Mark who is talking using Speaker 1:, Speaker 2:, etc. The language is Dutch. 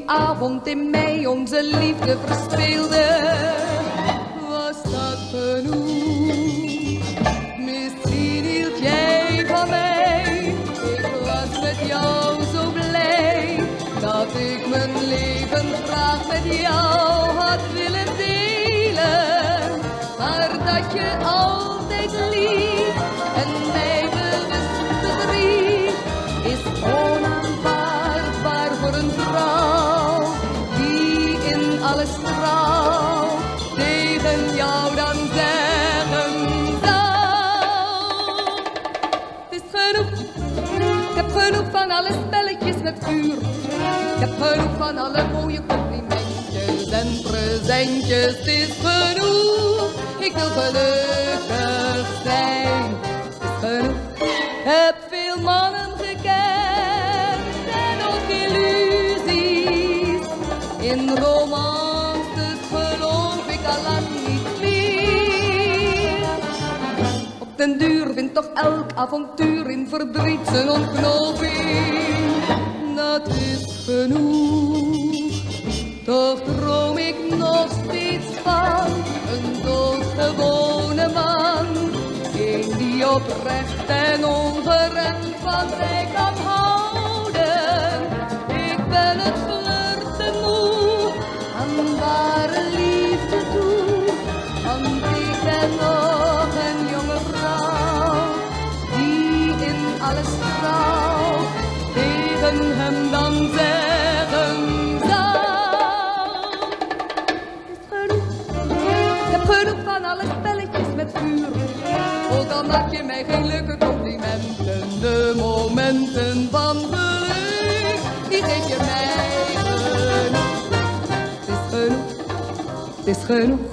Speaker 1: die avond in mei onze liefde verspeelde, was dat genoeg. Misschien hield jij van mij, ik was met jou zo blij, dat ik mijn leven graag met jou had willen delen. Maar dat je altijd lief en mij bewust bedriegt, is onaanvaardbaar voor een vrouw die in alles trouw tegen jou dan zeggen zou: het is genoeg, ik heb genoeg van alle spelletjes met vuur. Ik heb genoeg van alle mooie complimentjes en presentjes. Het is genoeg, ik wil gelukkig zijn. Het is genoeg, ik heb veel mannen gekend en ook illusies. In romances geloof ik al lang niet meer. Op den duur vindt toch elk avontuur in verdriet zijn ontknoping. Dat is genoeg, toch droom ik nog steeds van een doodgewone man. Een die oprecht en ongeremd van mij kan houden. Ik ben het flirten moe, aan ware liefde toe. Want ik ben nog een jonge vrouw, die in alles trouw tegen hem dan zeggen zou: het is genoeg, ik heb genoeg van alle spelletjes met vuur. Ook al maak je mij geen leuke complimenten, de momenten van geluk, die geef je mij genoeg. Het is genoeg, het is genoeg.